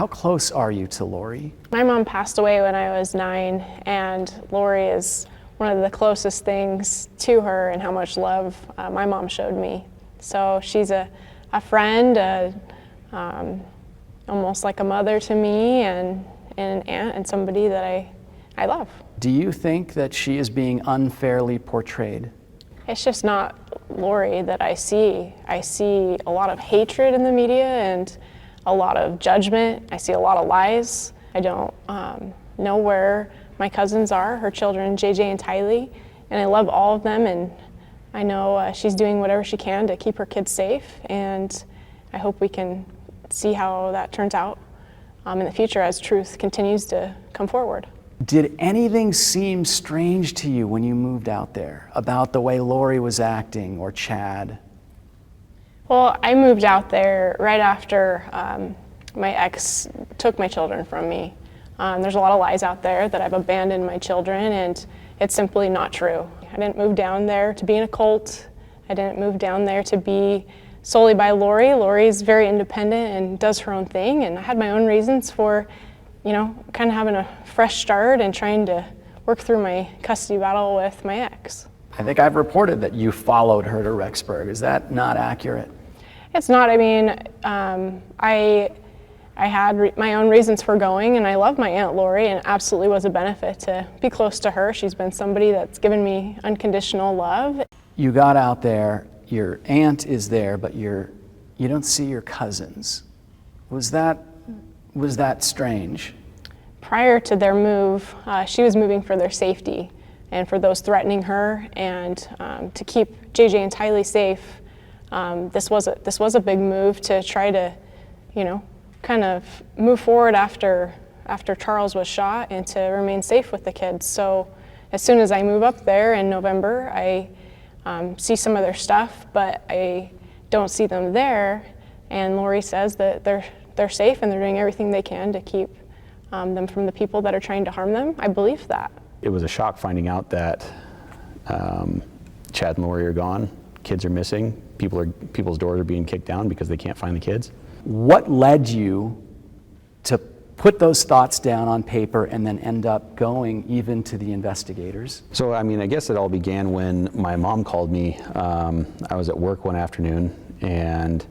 How close are you to Lori? My mom passed away when I was 9, and Lori is one of the closest things to her and how much love my mom showed me. So she's a friend, almost like a mother to me, and an aunt, and somebody that I love. Do you think that she is being unfairly portrayed? It's just not Lori that I see. I see a lot of hatred in the media and a lot of judgment. I see a lot of lies. I don't know where my cousins are, her children, JJ and Tylee, and I love all of them, and I know she's doing whatever she can to keep her kids safe, and I hope we can see how that turns out in the future as truth continues to come forward. Did anything seem strange to you when you moved out there about the way Lori was acting or Chad? Well, I moved out there right after my ex took my children from me. There's a lot of lies out there that I've abandoned my children, and it's simply not true. I didn't move down there to be in a cult. I didn't move down there to be solely by Lori. Lori's very independent and does her own thing, and I had my own reasons for, kind of having a fresh start and trying to work through my custody battle with my ex. I think I've reported that you followed her to Rexburg. Is that not accurate? It's not. I mean, I had my own reasons for going, and I love my Aunt Lori, and it absolutely was a benefit to be close to her. She's been somebody that's given me unconditional love. You got out there, your aunt is there, but you don't see your cousins. Was that strange? Prior to their move, she was moving for their safety and for those threatening her, and to keep JJ and Tylee safe. This was a big move to try to, kind of move forward after Charles was shot and to remain safe with the kids. So as soon as I move up there in November, I see some of their stuff, but I don't see them there. And Lori says that they're safe and they're doing everything they can to keep them from the people that are trying to harm them. I believe that. It was a shock finding out that Chad and Lori are gone, kids are missing, people's doors are being kicked down because they can't find the kids. What led you to put those thoughts down on paper and then end up going even to the investigators? So, I guess it all began when my mom called me. I was at work one afternoon, and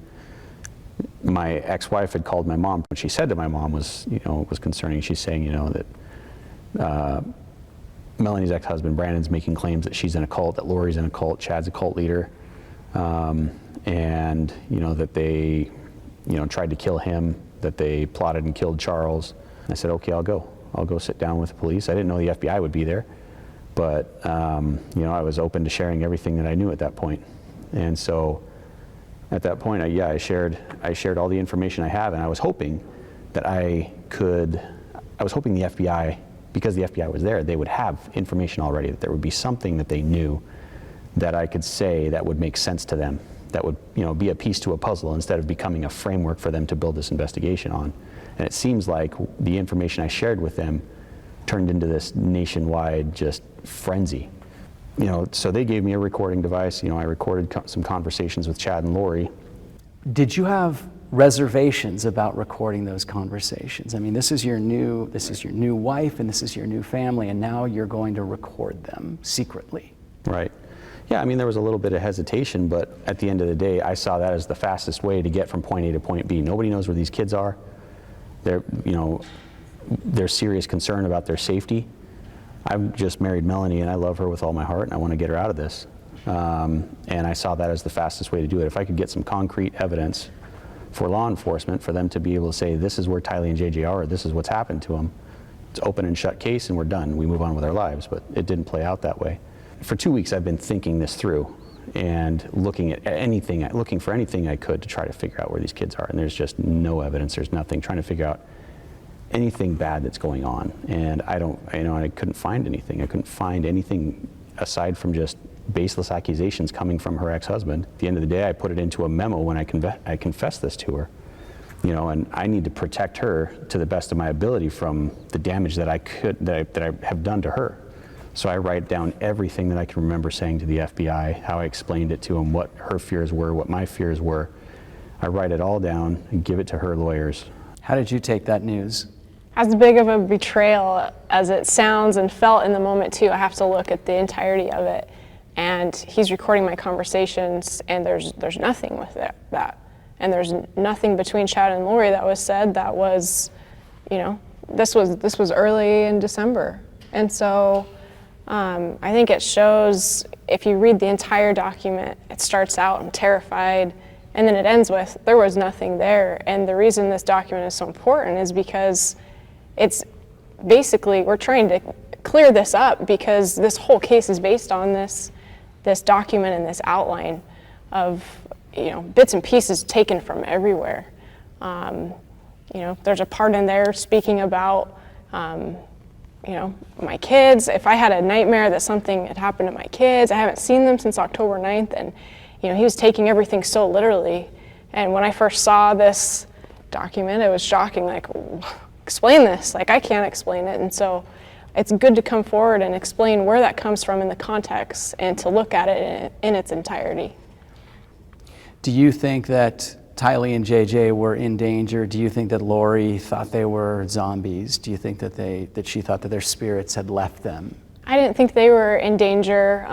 my ex-wife had called my mom. What she said to my mom was concerning. She's saying, that Melanie's ex-husband, Brandon's making claims that she's in a cult, that Lori's in a cult, Chad's a cult leader, and, that they, tried to kill him, that they plotted and killed Charles. And I said, okay, I'll go sit down with the police. I didn't know the FBI would be there, but, I was open to sharing everything that I knew at that point. And so at that point, I shared all the information I have, and I was hoping that the FBI, because the FBI was there, they would have information already, that there would be something that they knew that I could say that would make sense to them, that would be a piece to a puzzle instead of becoming a framework for them to build this investigation on. And it seems like the information I shared with them turned into this nationwide just frenzy. So they gave me a recording device. I recorded some conversations with Chad and Lori. Did you have reservations about recording those conversations? This is your new wife, and this is your new family, and now you're going to record them secretly. Right. Yeah, there was a little bit of hesitation, but at the end of the day, I saw that as the fastest way to get from point A to point B. Nobody knows where these kids are. There's serious concern about their safety. I've just married Melanie, and I love her with all my heart, and I want to get her out of this. And I saw that as the fastest way to do it. If I could get some concrete evidence for law enforcement, for them to be able to say, this is where Tylee and JJ are, or this is what's happened to them, it's open and shut case, and we're done. We move on with our lives, but it didn't play out that way. For 2 weeks, I've been thinking this through and looking for anything I could to try to figure out where these kids are, and there's just no evidence. There's nothing. Trying to figure out anything bad that's going on, and I couldn't find anything. I couldn't find anything aside from just baseless accusations coming from her ex-husband. At the end of the day, I put it into a memo when I confessed this to her, and I need to protect her to the best of my ability from the damage that I have done to her. So I write down everything that I can remember saying to the FBI, how I explained it to them, what her fears were, what my fears were. I write it all down and give it to her lawyers. How did you take that news? As big of a betrayal as it sounds and felt in the moment too, I have to look at the entirety of it. And he's recording my conversations, and there's nothing with that. And there's nothing between Chad and Lori that was said that was, this was early in December. And so I think it shows, if you read the entire document, it starts out, I'm terrified, and then it ends with, there was nothing there. And the reason this document is so important is because it's basically, we're trying to clear this up, because this whole case is based on this document and this outline of, bits and pieces taken from everywhere. There's a part in there speaking about, my kids. If I had a nightmare that something had happened to my kids, I haven't seen them since October 9th, and he was taking everything so literally. And when I first saw this document, it was shocking, like, explain this, like I can't explain it. And so it's good to come forward and explain where that comes from in the context, and to look at it in its entirety. Do you think that Tylee and JJ were in danger? Do you think that Lori thought they were zombies? Do you think that she thought that their spirits had left them? I didn't think they were in danger,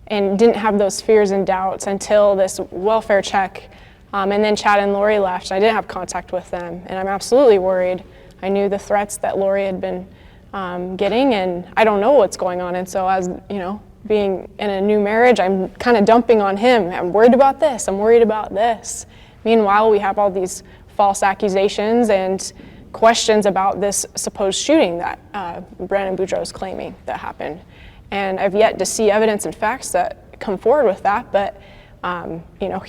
and didn't have those fears and doubts until this welfare check, and then Chad and Lori left. I didn't have contact with them, and I'm absolutely worried. I knew the threats that Lori had been getting, and I don't know what's going on. And so, as being in a new marriage, I'm kind of dumping on him. I'm worried about this, I'm worried about this. Meanwhile, we have all these false accusations and questions about this supposed shooting that Brandon Boudreaux is claiming that happened. And I've yet to see evidence and facts that come forward with that, but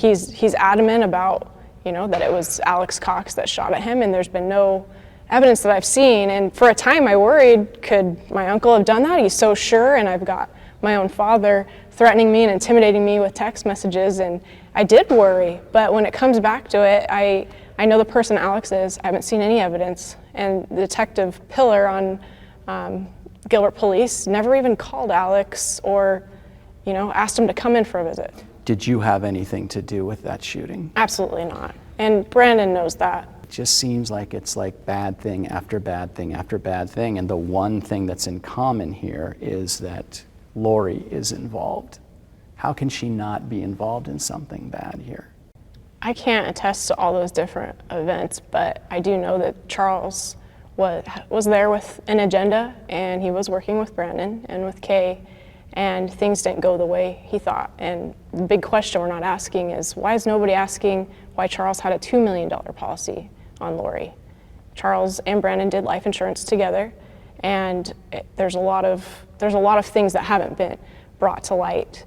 he's adamant about, that it was Alex Cox that shot at him, and there's been no evidence that I've seen. And for a time I worried, could my uncle have done that? He's so sure, and I've got my own father threatening me and intimidating me with text messages, and I did worry. But when it comes back to it, I know the person Alex is. I haven't seen any evidence, and the Detective Pillar on Gilbert Police never even called Alex or asked him to come in for a visit. Did you have anything to do with that shooting? Absolutely not, and Brandon knows that. It just seems like it's like bad thing after bad thing after bad thing, and the one thing that's in common here is that Lori is involved. How can she not be involved in something bad here? I can't attest to all those different events, but I do know that Charles was there with an agenda, and he was working with Brandon and with Kay, and things didn't go the way he thought. And the big question we're not asking is, why is nobody asking why Charles had a $2 million policy on Lori? Charles and Brandon did life insurance together, and there's a lot of things that haven't been brought to light,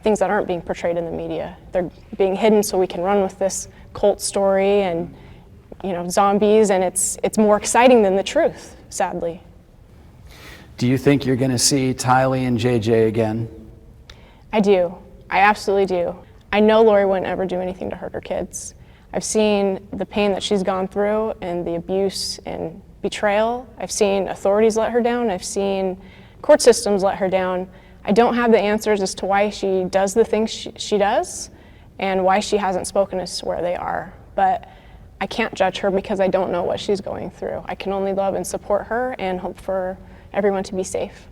things that aren't being portrayed in the media. They're being hidden so we can run with this cult story and zombies, and it's more exciting than the truth, sadly. Do you think you're going to see Tylee and JJ again? I do. I absolutely do. I know Lori wouldn't ever do anything to hurt her kids. I've seen the pain that she's gone through and the abuse and betrayal. I've seen authorities let her down. I've seen court systems let her down. I don't have the answers as to why she does the things she does and why she hasn't spoken as to where they are. But I can't judge her because I don't know what she's going through. I can only love and support her and hope for everyone to be safe.